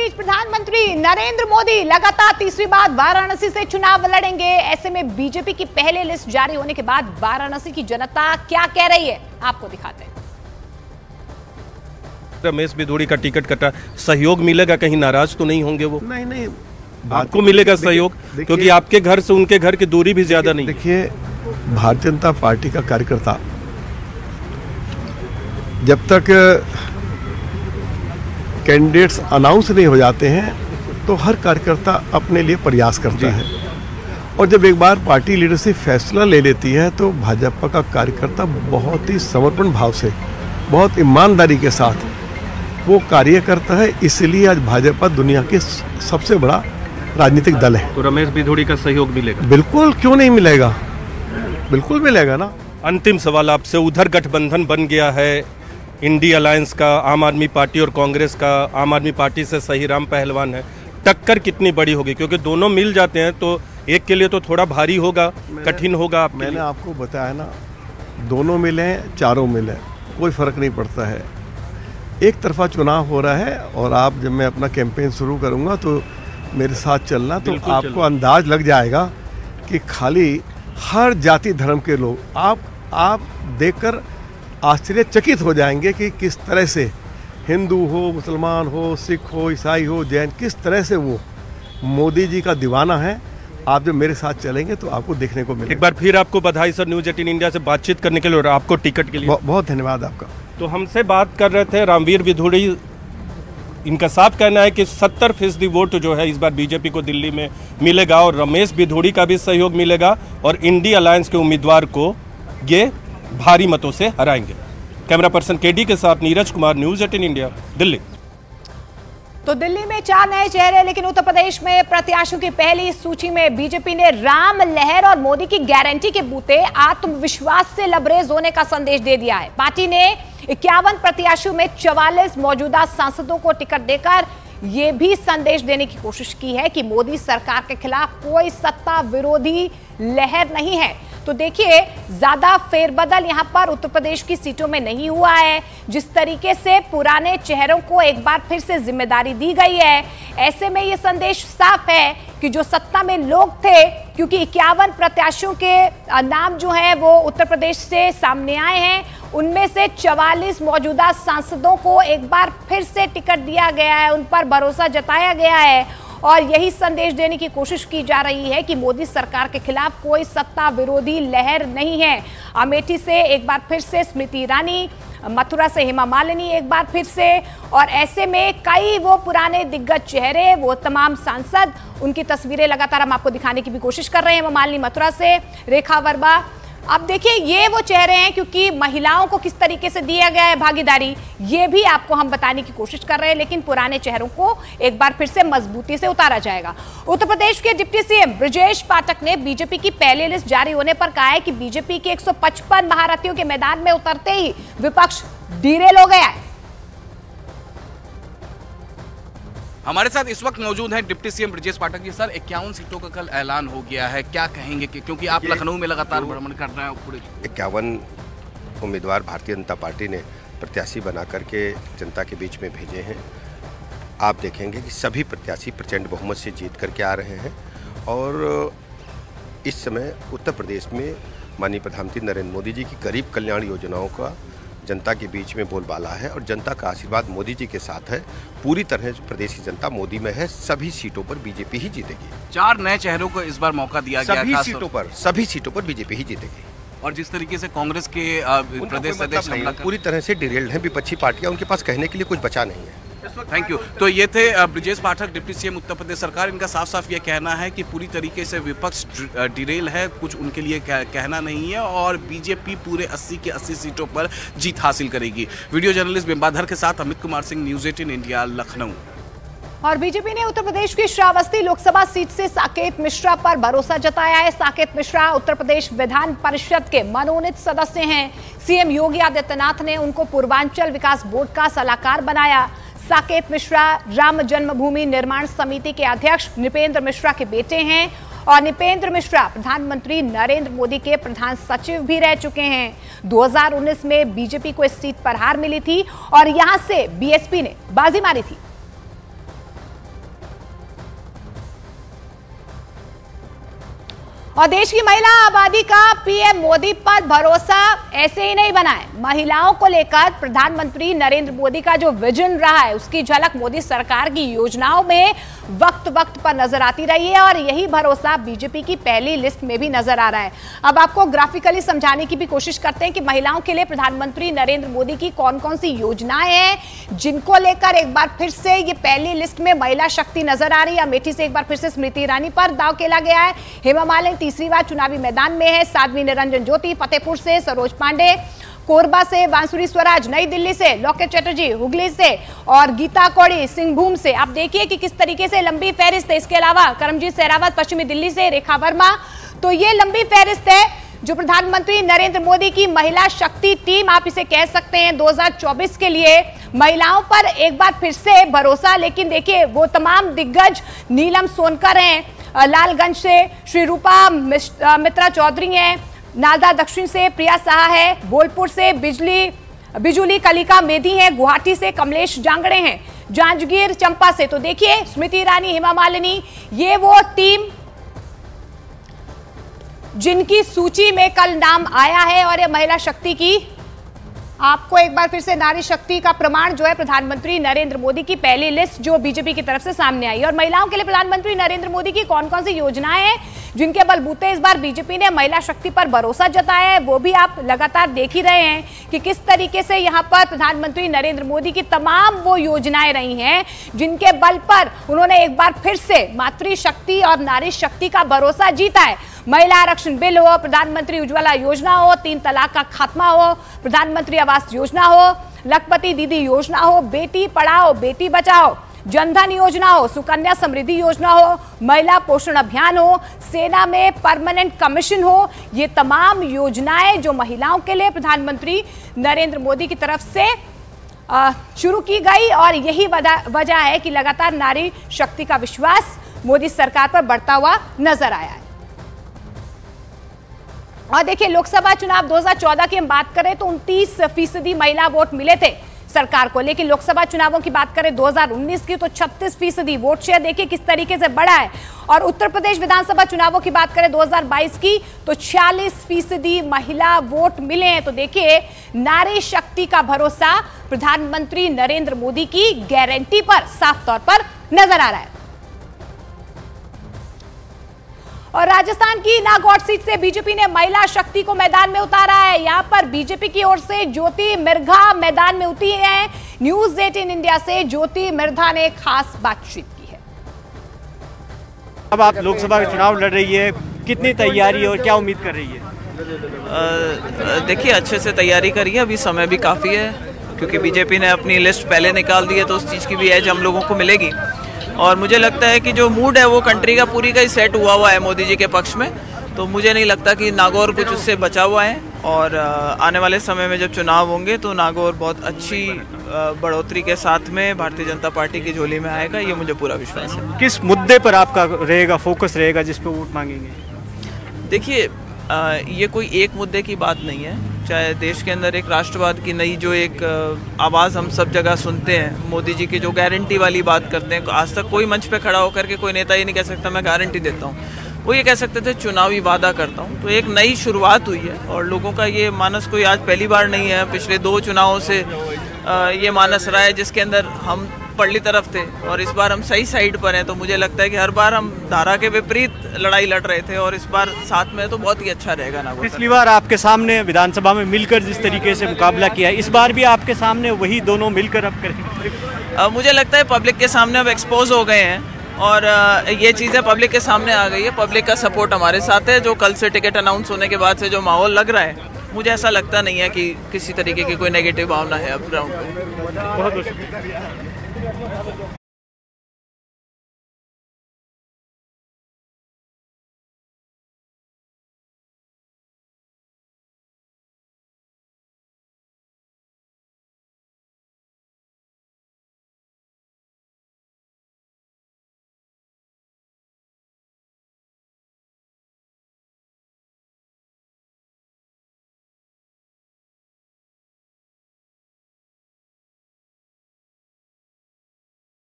बीच प्रधानमंत्री नरेंद्र मोदी लगातार तीसरी बार वाराणसी से चुनाव लड़ेंगे। ऐसे में बीजेपी की पहले लिस्ट जारी होने के बाद वाराणसी की जनता क्या कह रही है, आपको दिखाते हैं। रमेश भिदोड़ी का टिकट कटा, सहयोग मिलेगा? कहीं नाराज तो नहीं होंगे वो? नहीं, आपको मिलेगा सहयोग, क्योंकि आपके घर से उनके घर की दूरी भी ज्यादा नहीं। देखिए, भारतीय जनता पार्टी का कार्यकर्ता जब तक कैंडिडेट्स अनाउंस नहीं हो जाते हैं तो हर कार्यकर्ता अपने लिए प्रयास करता है, और जब एक बार पार्टी लीडरशिप फैसला ले लेती है तो भाजपा का कार्यकर्ता बहुत ही समर्पण भाव से, बहुत ईमानदारी के साथ वो कार्य करता है। इसलिए आज भाजपा दुनिया के सबसे बड़ा राजनीतिक दल है। तो रमेश भिदोड़ी का सहयोग मिलेगा? बिल्कुल, क्यों नहीं मिलेगा, बिल्कुल मिलेगा ना। अंतिम सवाल आपसे, उधर गठबंधन बन गया है इंडिया अलायंस का, आम आदमी पार्टी और कांग्रेस का। आम आदमी पार्टी से सही राम पहलवान है, टक्कर कितनी बड़ी होगी? क्योंकि दोनों मिल जाते हैं तो एक के लिए तो थोड़ा भारी होगा, कठिन होगा। मैंने आपको बताया ना, दोनों मिले चारों मिले, कोई फर्क नहीं पड़ता है। एक तरफा चुनाव हो रहा है, और आप जब मैं अपना कैंपेन शुरू करूंगा तो मेरे साथ चलना, तो आपको अंदाज लग जाएगा कि खाली हर जाति धर्म के लोग, आप देखकर आश्चर्यचकित हो जाएंगे कि किस तरह से हिंदू हो, मुसलमान हो, सिख हो, ईसाई हो, जैन, किस तरह से वो मोदी जी का दीवाना है। आप जब मेरे साथ चलेंगे तो आपको देखने को मिलेगा। एक बार फिर आपको बधाई सर, न्यूज 18 इंडिया से बातचीत करने के लिए और आपको टिकट के लिए बहुत धन्यवाद आपका। तो हमसे बात कर रहे थे रामवीर भिदोड़ी। इनका साफ कहना है कि 70% वोट जो है इस बार बीजेपी को दिल्ली में मिलेगा, और रमेश भिदोड़ी का भी सहयोग मिलेगा, और इंडिया अलायंस के उम्मीदवार को ये भारी मतों से हराएंगे। कैमरा पर्सन केडी के साथ नीरज कुमार, न्यूज 18 इंडिया, दिल्ली। तो दिल्ली में 4 नए चेहरे, लेकिन उत्तर प्रदेश में प्रत्याशियों की पहली सूची में बीजेपी ने राम लहर और मोदी की गारंटी के बूते आत्मविश्वास से लबरेज होने का संदेश दे दिया है। पार्टी ने 51 प्रत्याशियों में 44 मौजूदा सांसदों को टिकट देकर यह भी संदेश देने की कोशिश की है कि मोदी सरकार के खिलाफ कोई सत्ता विरोधी लहर नहीं है। तो देखिए, ज्यादा फेरबदल यहां पर उत्तर प्रदेश की सीटों में नहीं हुआ है। जिस तरीके से पुराने चेहरों को एक बार फिर से जिम्मेदारी दी गई है, ऐसे में यह संदेश साफ है कि जो सत्ता में लोग थे, क्योंकि 51 प्रत्याशियों के नाम जो है वो उत्तर प्रदेश से सामने आए हैं, उनमें से 44 मौजूदा सांसदों को एक बार फिर से टिकट दिया गया है, उन पर भरोसा जताया गया है, और यही संदेश देने की कोशिश की जा रही है कि मोदी सरकार के खिलाफ कोई सत्ता विरोधी लहर नहीं है। अमेठी से एक बार फिर से स्मृति ईरानी, मथुरा से हेमा मालिनी एक बार फिर से, और ऐसे में कई वो पुराने दिग्गज चेहरे, वो तमाम सांसद, उनकी तस्वीरें लगातार हम आपको दिखाने की भी कोशिश कर रहे हैं। हेमा मालिनी मथुरा से, रेखा वर्मा। अब देखिए, ये वो चेहरे हैं, क्योंकि महिलाओं को किस तरीके से दिया गया है भागीदारी, ये भी आपको हम बताने की कोशिश कर रहे हैं, लेकिन पुराने चेहरों को एक बार फिर से मजबूती से उतारा जाएगा। उत्तर प्रदेश के डिप्टी सीएम ब्रजेश पाठक ने बीजेपी की पहली लिस्ट जारी होने पर कहा है कि बीजेपी के 155 महारथियों के मैदान में उतरते ही विपक्ष डीरेल हो गया है। हमारे साथ इस वक्त मौजूद हैं deputy CM Brajesh Pathak ji. Sir, 51 सीटों का कल ऐलान हो गया है, क्या कहेंगे कि क्योंकि आप लखनऊ में लगातार भ्रमण कर रहे हैं पूरे? 51 उम्मीदवार भारतीय जनता पार्टी ने प्रत्याशी बना करके जनता के बीच में भेजे हैं। आप देखेंगे कि सभी प्रत्याशी प्रचंड बहुमत से जीत करके आ रहे हैं, और इस समय उत्तर प्रदेश में माननीय प्रधानमंत्री नरेंद्र मोदी जी की गरीब कल्याण योजनाओं का जनता के बीच में बोलबाला है, और जनता का आशीर्वाद मोदी जी के साथ है। पूरी तरह प्रदेश की जनता मोदी में है, सभी सीटों पर बीजेपी ही जीतेगी। 4 नए चेहरों को इस बार मौका दिया गया है, सभी सीटों पर बीजेपी ही जीतेगी। और जिस तरीके से कांग्रेस के प्रदेश अध्यक्ष पूरी तरह से डिरेल्ड है, विपक्षी पार्टियां, उनके पास कहने के लिए कुछ बचा नहीं है। Thank you. तो ये थे ब्रजेश पाठक, डिप्टी सीएम उत्तर प्रदेश सरकार। इनका साफ साफ ये कहना है कि पूरी तरीके से विपक्ष डिरेल है, कुछ उनके लिए कहना नहीं है, और बीजेपी पूरे 80 के 80 सीटों पर जीत हासिल करेगी। वीडियो जर्नलिस्ट बिंबाधर के साथ अमित कुमार सिंह, न्यूज 18 इंडिया, लखनऊ। और बीजेपी ने उत्तर प्रदेश की श्रावस्ती लोकसभा सीट से साकेत मिश्रा पर भरोसा जताया है। साकेत मिश्रा उत्तर प्रदेश विधान परिषद के मनोनीत सदस्य हैं। सीएम योगी आदित्यनाथ ने उनको पूर्वांचल विकास बोर्ड का सलाहकार बनाया। साकेत मिश्रा राम जन्मभूमि निर्माण समिति के अध्यक्ष नृपेंद्र मिश्रा के बेटे हैं, और नृपेंद्र मिश्रा प्रधानमंत्री नरेंद्र मोदी के प्रधान सचिव भी रह चुके हैं। 2019 में बीजेपी को इस सीट पर हार मिली थी, और यहां से बीएसपी ने बाजी मारी थी। और देश की महिला आबादी का पीएम मोदी पर भरोसा ऐसे ही नहीं बना है। महिलाओं को लेकर प्रधानमंत्री नरेंद्र मोदी का जो विजन रहा है उसकी झलक मोदी सरकार की योजनाओं में वक्त वक्त पर नजर आती रही है और यही भरोसा बीजेपी की पहली लिस्ट में भी नजर आ रहा है। अब आपको ग्राफिकली समझाने की भी कोशिश करते हैं कि महिलाओं के लिए प्रधानमंत्री नरेंद्र मोदी की कौन कौन सी योजनाएं हैं जिनको लेकर एक बार फिर से ये पहली लिस्ट में महिला शक्ति नजर आ रही है। अमेठी से एक बार फिर से स्मृति ईरानी पर दांव खेला गया है। हेमा मालिनी तीसरी बार चुनावी मैदान में है। साध्वी निरंजन ज्योति फतेहपुर से, सरोज पांडे कोरबा से, बांसुरी स्वराज नई दिल्ली से, लोकेट चैटर्जी हुगली से और गीता कौड़ी सिंहभूम से। आप देखिए कि किस तरीके से लंबी फहरिस्त है। इसके अलावा करमजीत सहरावत पश्चिमी दिल्ली से, रेखा वर्मा। तो ये लंबी फहरिस्त है जो प्रधानमंत्री नरेंद्र मोदी की महिला शक्ति टीम, आप इसे कह सकते हैं, 2024 के लिए महिलाओं पर एक बार फिर से भरोसा। लेकिन देखिए वो तमाम दिग्गज, नीलम सोनकर हैं लालगंज से, श्री रूपा मित्रा चौधरी हैं, नालदा दक्षिण से प्रिया साहा है, बोलपुर से बिजुली कलिका मेधी है, गुवाहाटी से कमलेश जांगड़े हैं, जांजगीर चंपा से। तो देखिए स्मृति ईरानी, हेमा मालिनी, ये वो टीम जिनकी सूची में कल नाम आया है। और ये महिला शक्ति की आपको एक बार फिर से नारी शक्ति का प्रमाण जो है प्रधानमंत्री नरेंद्र मोदी की पहली लिस्ट जो बीजेपी की तरफ से सामने आई। और महिलाओं के लिए प्रधानमंत्री नरेंद्र मोदी की कौन कौन सी योजनाएं हैं जिनके बलबूते इस बार बीजेपी ने महिला शक्ति पर भरोसा जताया है, वो भी आप लगातार देख ही रहे हैं कि किस तरीके से यहां पर प्रधानमंत्री नरेंद्र मोदी की तमाम वो योजनाएं रही हैं जिनके बल पर उन्होंने एक बार फिर से मातृशक्ति और नारी शक्ति का भरोसा जीता है। महिला आरक्षण बिल हो, प्रधानमंत्री उज्ज्वला योजना हो, 3 तलाक का खात्मा हो, प्रधानमंत्री आवास योजना हो, लखपति दीदी योजना हो, बेटी पढ़ाओ बेटी बचाओ, जनधन योजना हो, सुकन्या समृद्धि योजना हो, महिला पोषण अभियान हो, सेना में परमानेंट कमीशन हो, ये तमाम योजनाएं जो महिलाओं के लिए प्रधानमंत्री नरेंद्र मोदी की तरफ से शुरू की गई। और यही वजह है कि लगातार नारी शक्ति का विश्वास मोदी सरकार पर बढ़ता हुआ नजर आया है। और देखिए लोकसभा चुनाव 2014 की हम बात करें तो 29% महिला वोट मिले थे सरकार को, लेकिन लोकसभा चुनावों की बात करें 2019 की तो 36% वोट शेयर देखिए किस तरीके से बढ़ा है। और उत्तर प्रदेश विधानसभा चुनावों की बात करें 2022 की तो 46% महिला वोट मिले हैं। तो देखिए नारी शक्ति का भरोसा प्रधानमंत्री नरेंद्र मोदी की गारंटी पर साफ तौर पर नजर आ रहा है। और राजस्थान की नागौर सीट से बीजेपी ने महिला शक्ति को मैदान में उतारा है। यहां पर बीजेपी की ओर से ज्योति मिर्धा मैदान में उतरी है। न्यूज 18 इंडिया से ज्योति मिर्धा ने खास बातचीत की है। अब आप लोकसभा का चुनाव लड़ रही है, कितनी तैयारी और क्या उम्मीद कर रही है? देखिए अच्छे से तैयारी करी है, अभी समय भी काफ़ी है क्योंकि बीजेपी ने अपनी लिस्ट पहले निकाल दी है तो उस चीज़ की भी एज हम लोगों को मिलेगी। और मुझे लगता है कि जो मूड है वो कंट्री का पूरी का ही सेट हुआ है मोदी जी के पक्ष में, तो मुझे नहीं लगता कि नागौर कुछ उससे बचा हुआ है। और आने वाले समय में जब चुनाव होंगे तो नागौर बहुत अच्छी बढ़ोतरी के साथ में भारतीय जनता पार्टी की झोली में आएगा, ये मुझे पूरा विश्वास है। किस मुद्दे पर आपका रहेगा फोकस रहेगा जिस पर वोट मांगेंगे? देखिए ये कोई एक मुद्दे की बात नहीं है, चाहे देश के अंदर एक राष्ट्रवाद की नई जो एक आवाज़ हम सब जगह सुनते हैं, मोदी जी की जो गारंटी वाली बात करते हैं, आज तक कोई मंच पे खड़ा होकर के कोई नेता ये नहीं कह सकता मैं गारंटी देता हूँ, वो ये कह सकते थे चुनावी वादा करता हूँ। तो एक नई शुरुआत हुई है और लोगों का ये मानस कोई आज पहली बार नहीं है, पिछले 2 चुनावों से ये मानस रहा है जिसके अंदर हम पड़ली तरफ थे और इस बार हम सही साइड पर हैं। तो मुझे लगता है कि हर बार हम धारा के विपरीत लड़ाई लड़ रहे थे और इस बार साथ में तो बहुत ही अच्छा रहेगा नागौर। पिछली बार आपके सामने विधानसभा में मिलकर जिस तरीके से मुकाबला किया है, इस बार भी आपके सामने वही दोनों मिलकर अब करेंगे? मुझे लगता है पब्लिक के सामने अब एक्सपोज हो गए हैं और ये चीज़ें पब्लिक के सामने आ गई है। पब्लिक का सपोर्ट हमारे साथ है। जो कल से टिकट अनाउंस होने के बाद से जो माहौल लग रहा है, मुझे ऐसा लगता नहीं है कि किसी तरीके की कोई नेगेटिव भावना है अब ग्राउंड पे। बहुत